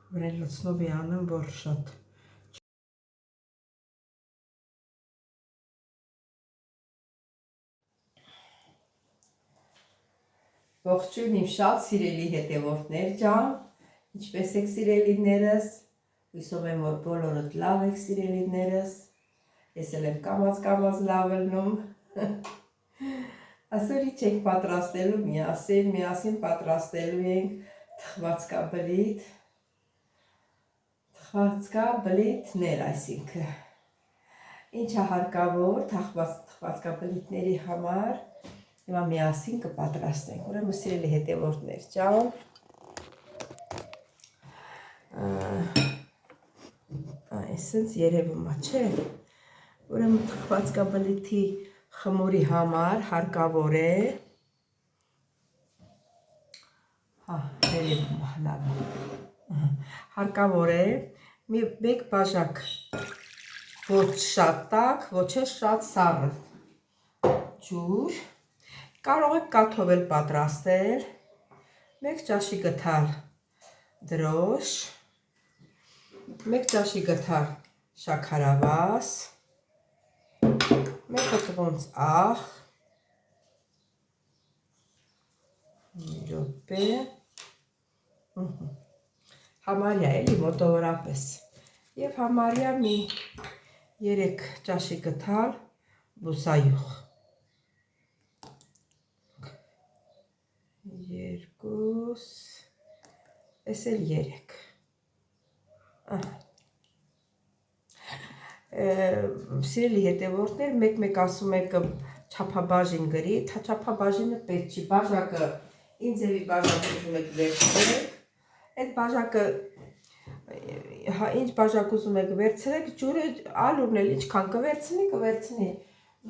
Վրան լցնով է անում, որ շատ Ողջույն իմ շատ սիրելի հետևորդներ ջան, ինչպես եք սիրելիներս, հույսով եմ, որ բոլորդ լավ եք սիրելիներս, ես էլ եմ կամաց լավ ելնում, ասոր ինչ ենք պատրաստելու միասին պատրաստելու ենք թխվածքաբլիթներ, այսինքն, ինչը հարկավոր թխվածքաբլիթների համար, հիմա միասին կպատրաստենք, ուրեմն սիրելի հետևորդներ ջան, այսինքն երևում է, չէ, ուրեմն թխվածքաբլիթի խմորի համար հարկավոր է, երևում է, լավ, հարկավոր է մեկ բաժակ ոչ շատ տաք, ոչ է շատ սառը ջուր, կարող եք կաթով էլ պատրաստել, մեկ ճաշի գթալ դրոշ, մեկ ճաշի գթալ շաքարավազ, մեկ հատվոնց աղ, մի րոպե, համարյա էլի մոտավորապես, և համարյա մի 3 ճաշի գթալ բուսայուղ, 2, ես էլ 3, սիրելի հետևորդներ, մեկ ասում եք չափաբաժին գրի, չափաբաժինը պետք չի, բաժակը, ինձ էվի բաժակ ուզում եք վերցրեք, այդ բաժակը, ինչ բաժակ ուզում եք վերցրեք, ջուրը ալուրն էլ ինչքան կվերցնի,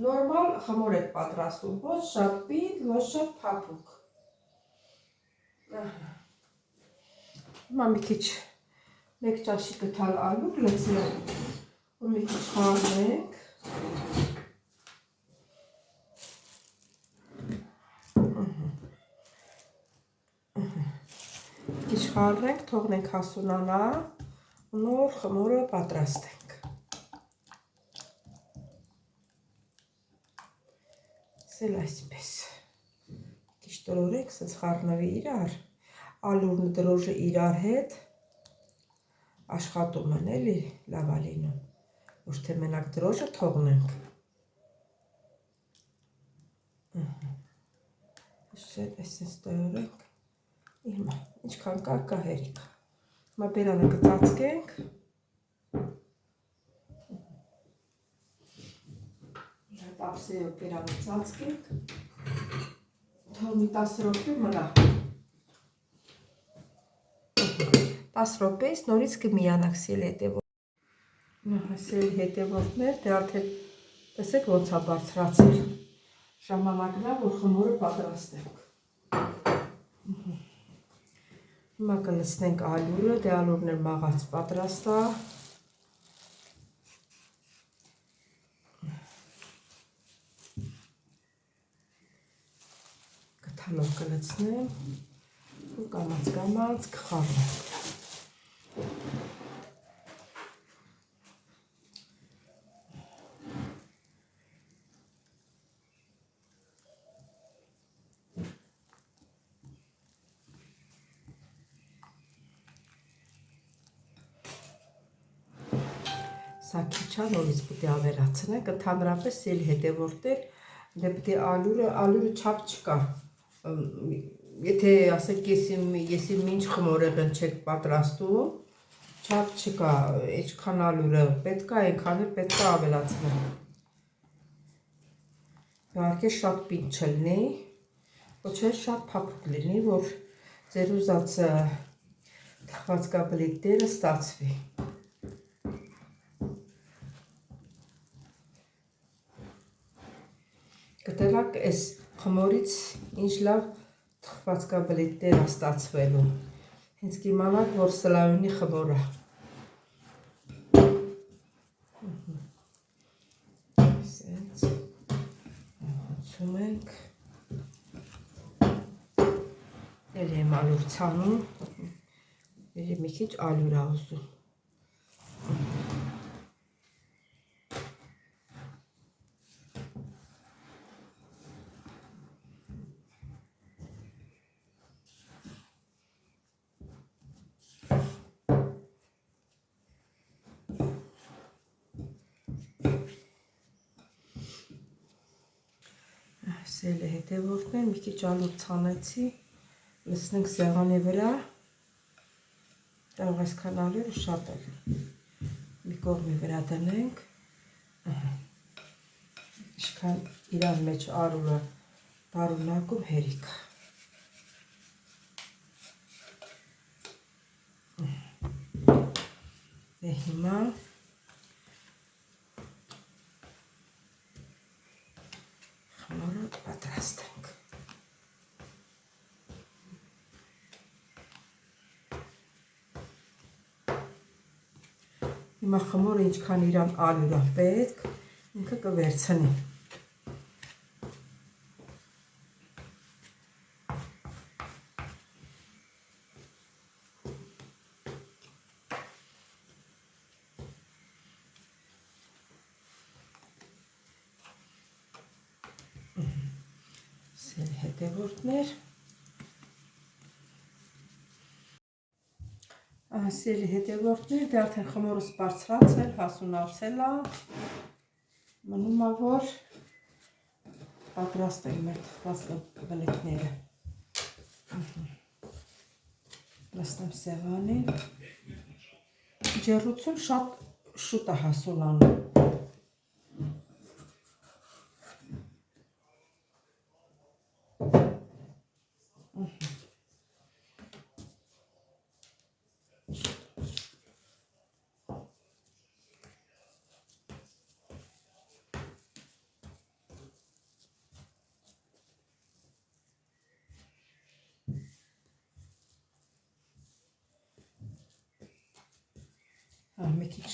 նորմալ խմոր եք պատրաստում, ոչ շատ պինդ, ոչ շատ փափուկ, հիմա մի քիչ մեկ ճաշի գթալ ալուր լցնենք, ու մի քիչ խառնենք, թողնենք հասունանա, ու նոր խմորը պատրաստենք, սել այսպես, քիչ տրորենք, սենց խառնվի իրար, ալուրն դրոժը իրար հետ աշխատում են էլի լավ ալինում, ոչ թե մենակ դրոժը թողնենք, այսպես տրորենք, հիմա ինչքան կա հերիք, հիմա բերանը կծածկենք, տապսեով բերանը ծածկենք, թող մի 10 րոպե մնա, 10 րոպեից նորից կմիանանք սիրելի հետևորդներ, դե արդեն տեսեք ոնց է բարձրացել, ժամանակն է, որ խմորը պատրաստենք, հիմա կլցնենք ալուրը, դե ալուրն էլ մաղած պատրաստ է, գթալով կլցնեմ, ու կամաց կխառնենք, սա քիչ է, նորից պետք է ավելացնենք, ընդհանրապես սիրելի հետևորդներ, դե պետք է ալուրը չափ չկա, եթե ասեք եսի մինչ խմորեղեն չեք պատրաստում, չափ չկա, ինչքան ալուրը պետք է, այնքան էլ պետք է ավելացնենք, իհարկե շատ պինդ չլինի, ոչ էլ շատ փափուկ լինի, որ ձեր ուզած թխվածքաբլիթները ստացվի, կտեղակ այս խմորից ինչ լավ թխվածքաբլիթներ է ստացվելու, հենց կիմանաք, որ սլայոնի խմոր է, սենց, հացում ենք, էլ եմ ալուր ցանում, Մի քիչ ալյուր ա ուզում։ Սել է հետևորդներ, մի քիչ ալյուր ցանեցի, լցնենք սեղանի վրա, կարող այսքան ալյուրը շատ է, մի կողմի վրա դնենք, ինչքան իրան մեջ ալյուրը պարունակում հերիք։ Դե հիմա խմորը պատրաստենք։ Հիմա խմորը ինչքան իրան ալյուր է պետք, ինքը կվերցնի։ Հետևորդներ, սիրելի հետևորդներ, դե արդեն խմորս բարձրացել, հասունացել է, մնում է որ պատրաստենք մեր թխված բլեթները։ Լցնեմ սեղանին, ջեռուցում շատ շուտ է հասունանում։ Մի քիչ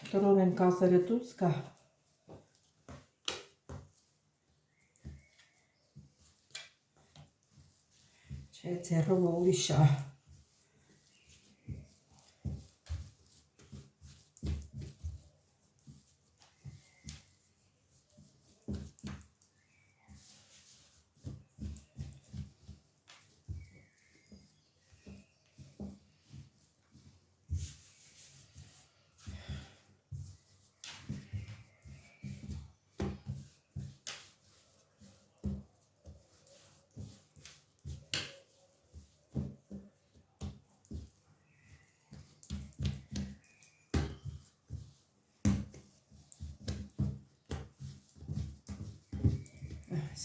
տրորեն կազերը դուրս գա։ Չէ, ձեռով ուրիշ է։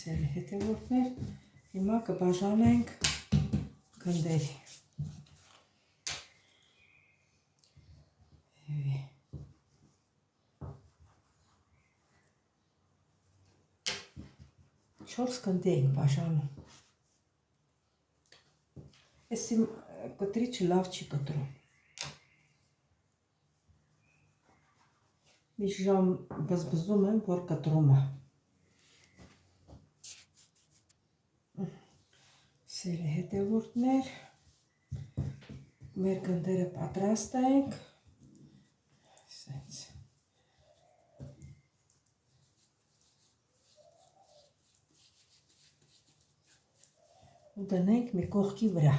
Սիրելի հետևորդներ, հիմա կբաժանենք գնդերի։ Չորս գնդի ենք բաժանում։ Ես իմ կտրիչը լավ չի կտրում։ Մի ժամ բզբզում եմ, որ կտրում է։ Սիրելի հետևորդներ, մեր գնդերը պատրաստ ենք, ու դնենք մի կողքի վրա։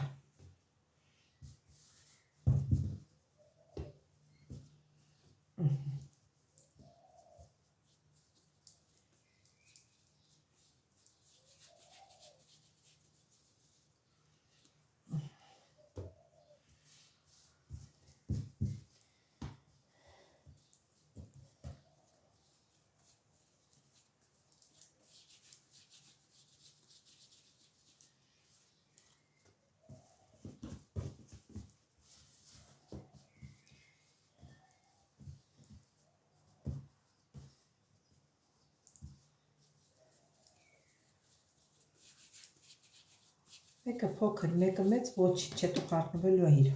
Մեկը փոքր, մեկը մեծ, ոչինչ չէ, դու խառնվելու է իր։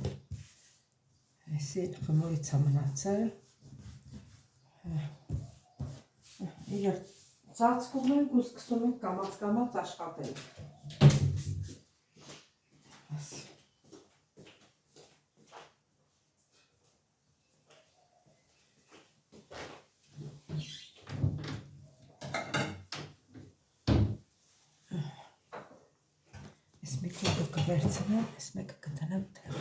Այսի խմորից է մնացել։ Իրար ծածկում ենք ու սկսում ենք կամաց աշխատել։ Ես մեկը կվերցնեմ, ես մեկը կդնեմ տեղ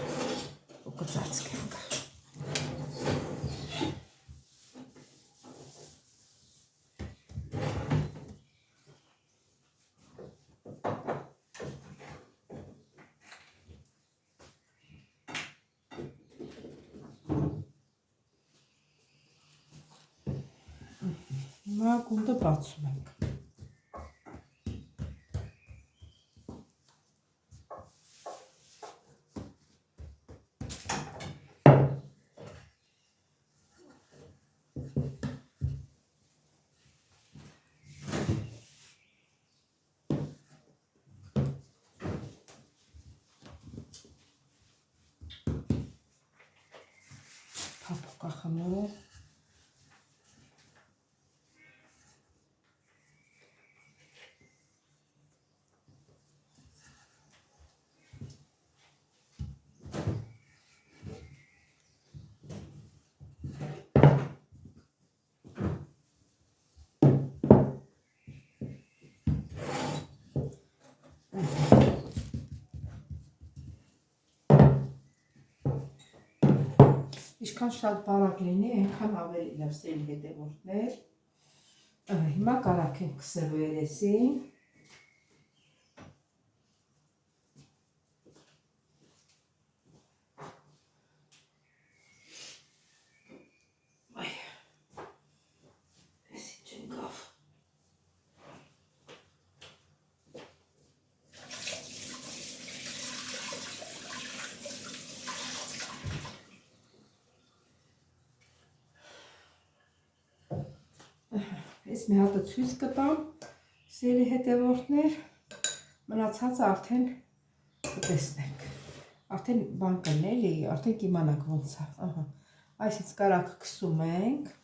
ու կծածկենք։ Հիմա գունդը բացում ենք։ Փափուկա խմորը Ինչքան շատ բարակ լինի, այնքան ավելի լավ սերի հետևորդներ։ Հիմա կարակ ենք քսել երեսին։ Էսի չընկավ։ Ես մի հատը ցույց կտամ սերի հետևորդներ, մնացածը արդեն կտեսնենք։ Արդեն բան կն էլի, արդեն կիմանաք ոնց է։ Այսից կարակ քսում ենք։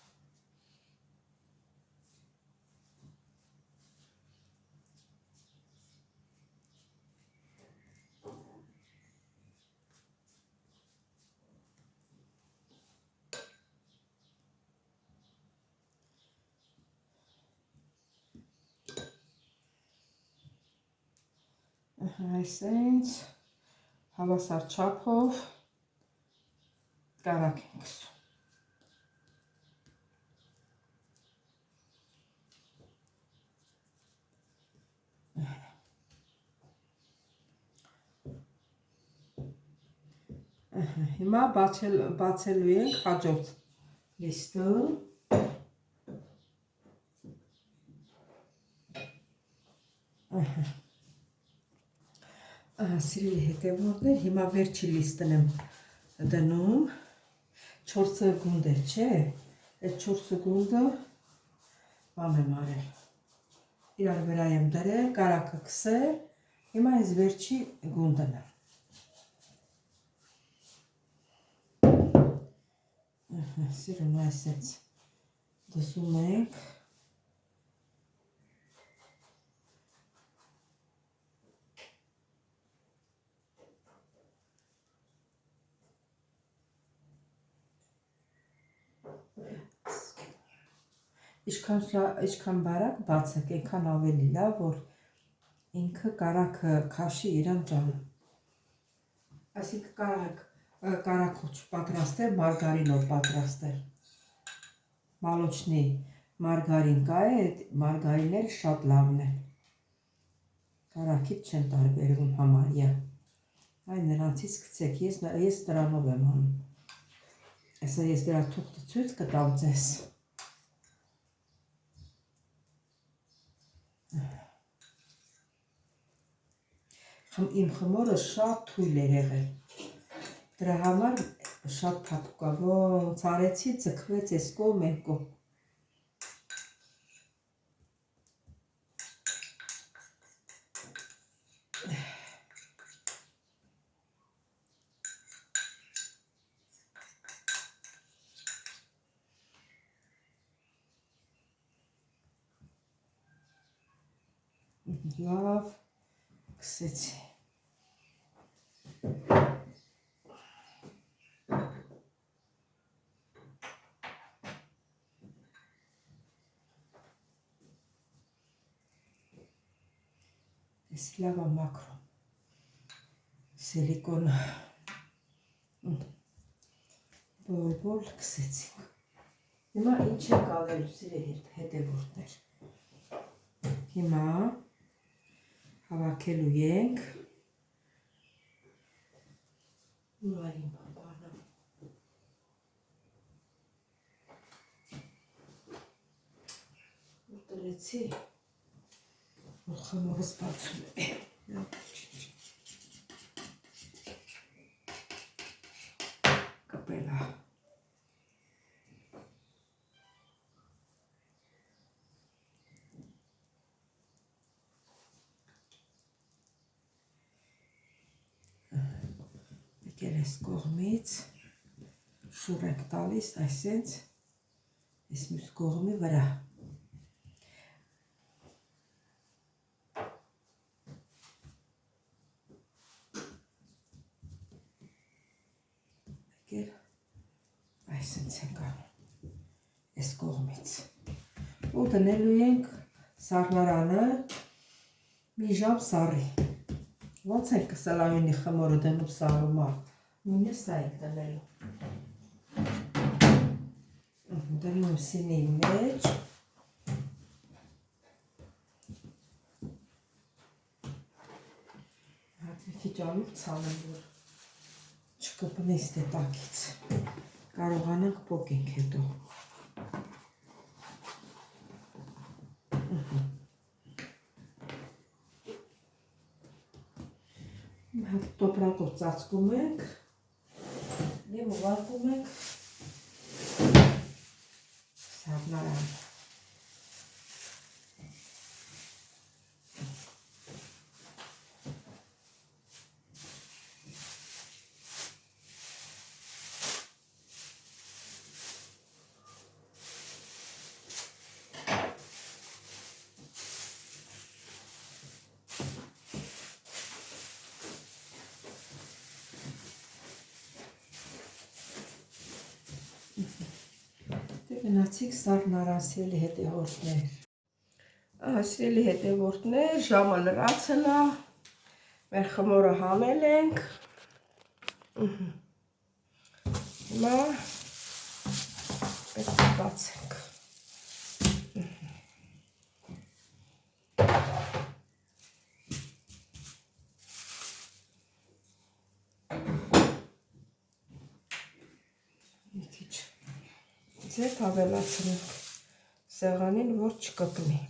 Այսենց հավասար չափով կարակ ենք քսում։ Հիմա բացելու ենք հաջորդ լիստը։ Սիրելի հետևորդներ, հիմա վերջի լիստն եմ դնում, 4 գունդ էր, չէ, այդ 4 գունդը բան եմ արել, իրար վրա եմ դրել, կարակը քսել, հիմա այս վերջի գունդն է։ Սիրուն այսենց դսում ենք։ Ինչքան բարակ բացեք, այնքան ավելի լավ, որ ինքը կարակը քաշի իրան ջանը։ Այսինքն կարակոչ պատրաստել, մարգարինով պատրաստել։ Մալոչնի մարգարին կա է, այդ մարգարինները շատ լավն են։ Կարակից չեն տարբերվում համարյա։ Այն նրանցից գցեք, ես դրանով եմ անում։ Այսա ես դրա թուղթը ցույց կտամ ձեզ։ Իմ խմորը շատ թույլ էր եղել։ Դրա համար շատ փափուկա, ոնց արեցի, ձգվեց այս կողմ, այն կողմ։ Լավ, քսեցի։ Ես լավ եմ մաքրում։ սիլիկոնը բոլ կսեցինք։ Հիմա ինչ է կալելու սիրելի հետևորդներ։ Հիմա հավաքելու ենք Ուրայիմ բանը։ Ուտրեցի, որ խմորս բացում է։ Կպելա։ Եկել ես կողմից, շուր եք տալիս, այսենց, ես մյուս կողմի վրա։ Այսենց ենք անում, ես կողմից։ Ու դնելու ենք սառնարանը մի ժամ սառի։ Ոնց ենք սալամինի խմորը դնում սառումա, նույնը սա ենք դնելու։ Դնում սինի մեջ։ Հատ մի քիչ ալուր ցանեմ, որ չկպնի ստետակից։ Կարողանանք պոկենք հետո։ Հատ տոպրակով ծածկում ենք և ուղարկում ենք սառնարան։ Գնացինք սառնարան, սիրելի հետևորդներ։ Սիրելի հետևորդներ, ժամը լրացել է, մեր խմորը համել ենք։ Հիմա պետք է բացենք։ Մի քիչ ձեթ ավելացնենք սեղանին, որ չկպնի։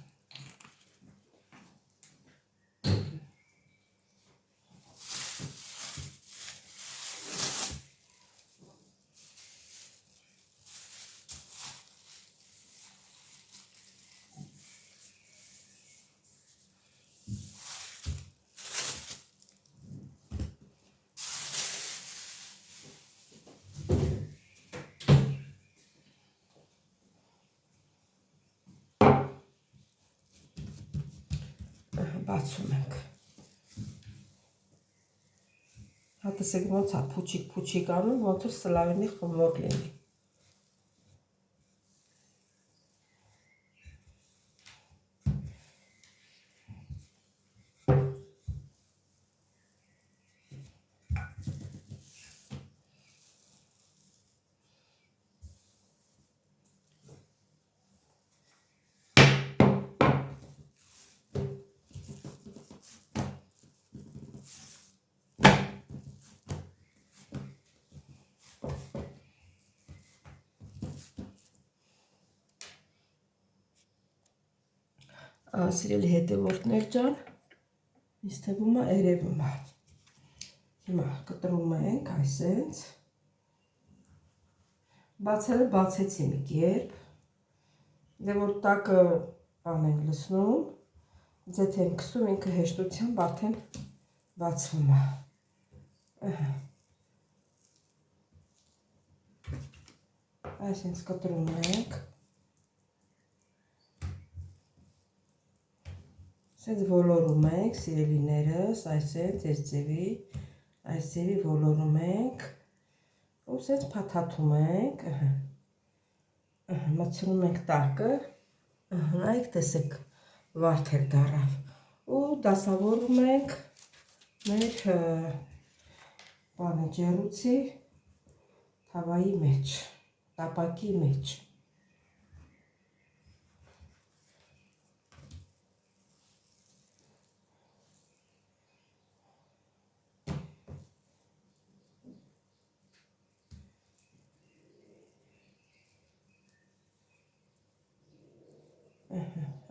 Բացում ենք։ Հատսեք ոնց է փուչիկ անում, ոնց որ սլավինի խմոր լինի։ Սիրելի հետևորդներ ջան, ինձ թվում է երևում է։ Հիմա կտրում ենք այսենց։ Բացելը բացեցի մի կերպ։ Դե որ տակը անենք լցնում, ձեթ եմ քսում, ինքը հեշտությամբ արդեն բացվում է։ Այսենց կտրում ենք։ Սենց ոլորում ենք, սիրելիներս, այսենց այս ձևի ոլորում ենք, ու սենց փաթաթում ենք, մտցնում ենք տակը, նայեք տեսեք վարդեր դարավ, ու դասավորում ենք մեր բանը ջերուցի թավայի մեջ, տապակի մեջ։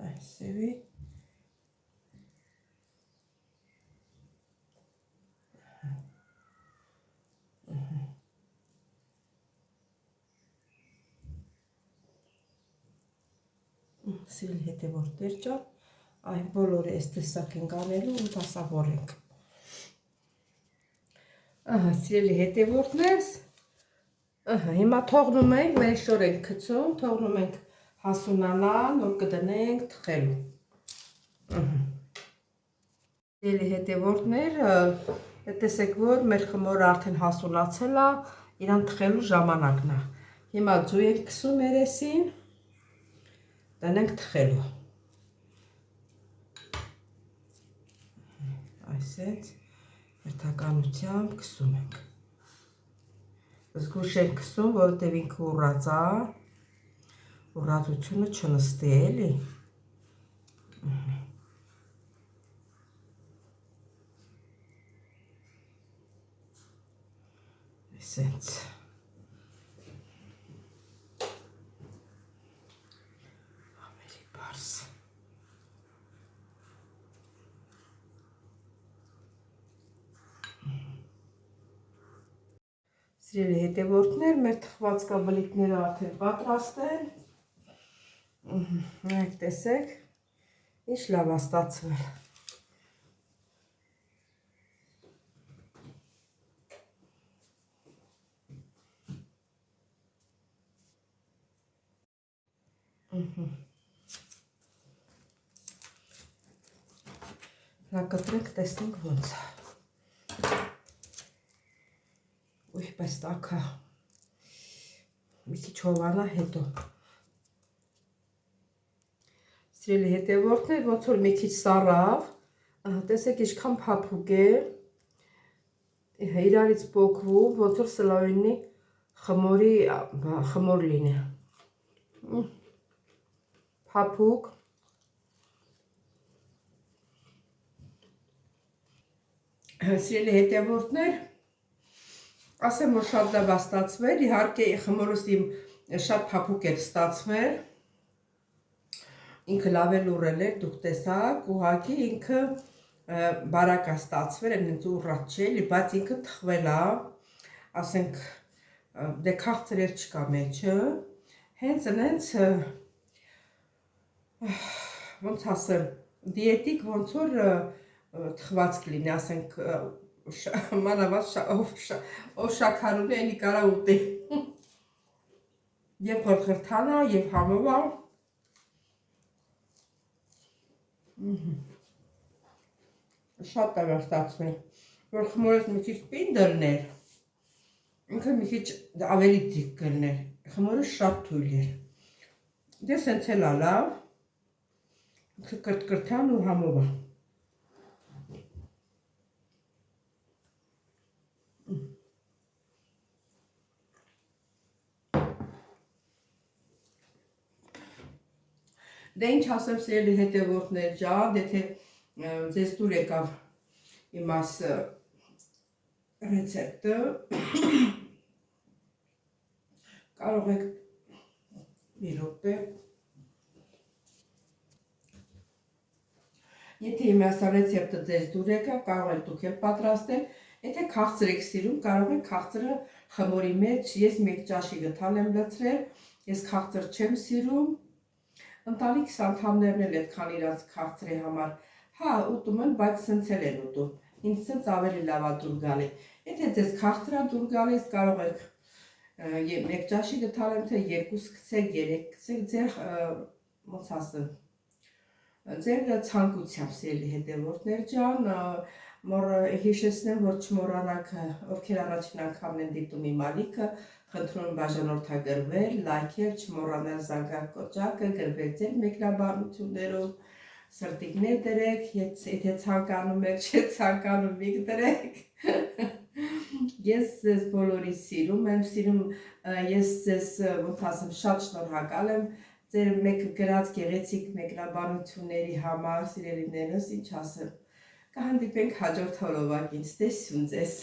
Այսևի սիրելի հետևորդներ ջան, այն բոլորը այս տեսակ ենք անելու ու դասավորենք։ Սիրելի հետևորդներ, հիմա թողնում ենք, մեր շոր ենք գցում, թողնում ենք հասունանալ, նոր կդնենք թխելու։ Սիրելի հետևորդներ, տեսեք, որ մեր խմորը արդեն հասունացել է, իրան թխելու ժամանակն է։ Հիմա ձու ենք գցում երեսին, դնենք թխելու։ Այսպես հերթականությամբ գցում ենք։ Զգուշ ենք գցում, որովհետև ինքը ուռած է, ուռածությունը չնստի էլի։ Այսպես ամենի բարձ։ Սիրելի հետևորդներ, մեր թխված կաբլիկները արդեն պատրաստ են։ Մենք տեսեք, ինչ լավ է ստացվել։ Նա կտրենք, տեսնենք ոնց է։ Ուй, պես տաք է։ Մի քիչ հովանա հետո։ Սիրելի հետևորդներ, ոնց որ մի քիչ սառավ, տեսեք ինչքան փափուկ է, իրարից պոկվում, ոնց որ սլավինի խմոր լինի։ Փափուկ։ Սիրելի հետևորդներ, ասեմ, որ շատ լավ է ստացվել, իհարկե խմորս իմ շատ փափուկ էր ստացվել, ինքը լավ էլ ուռել էր, դուք տեսաք, ուղղակի ինքը բարակ է ստացվել, այնց ուռած չէ, բայց ինքը թխվել է, ասենք, դե քաղցրեր չկա մեջը, հենց այնց, ոնց ասեմ, դիետիկ ոնց որ թխված կլինի, ասենք, մանավանդ ով շաքար ունի, էլի կարա ուտի։ Եվ խրթխրթան է, եւ համով է։ Շատ լավ է ստացվել, որ խմորս մի քիչ պին դրներ, ինքը մի քիչ ավելի ձիգ կլներ, խմորը շատ թույլ էր։ Դե սենց էլ է լավ, ինքը կրթքրթան ու համով է։ Դե ինչ ասեմ, սիրելի հետևորդներ ջան, եթե ձեզ դուր եկավ իմ այս ռեցեպտը, կարող եք մի րոպե, եթե իմ այս ռեցեպտը ձեզ դուր եկավ, կարող եք դուք էլ պատրաստել, եթե քաղցր եք սիրում, կարող եք քաղցրը խմորի մեջ, ես մեկ ճաշի գթալ եմ լցրել, ես քաղցր չեմ սիրում, ընտանիքիս անդամներն էլ այդքան իրաց քաղցրի համար, հա, ուտում են, բայց սենց էլ են ուտում, ինձ սենց ավելի լավ է դուր գալի, եթե ձեզ քաղցրը դուր գալիս, կարող եք մեկ ճաշի գթալ եմ, թե երկուս գցեք, երեք գցեք, ձեր, ոնց ասեմ, ձեր ցանկությամբ, սիրելի հետևորդներ ջան, հիշեցնեմ, որ չմոռանաք, ովքեր առաջին անգամն են դիտում իմ ալիքը, խնդրում եմ բաժանորդագրվել, լայքել, չմոռանալ զանգակ կոճակը, գրվել ձեր մեկնաբանություններով, սրտիկներ դրեք, եթե ցանկանում եք, չէ ցանկանում եք դրեք։ Ես ձեզ բոլորի սիրում եմ, ես ձեզ ոնց ասեմ, շատ շնորհակալ եմ ձեր մեկ գրած գեղեցիկ մեկնաբանությունների համար, սիրելիներս, ինչ ասեմ։ Կհանդիպենք հաջորդ հոլովակին, ստեսյուն ձեզ։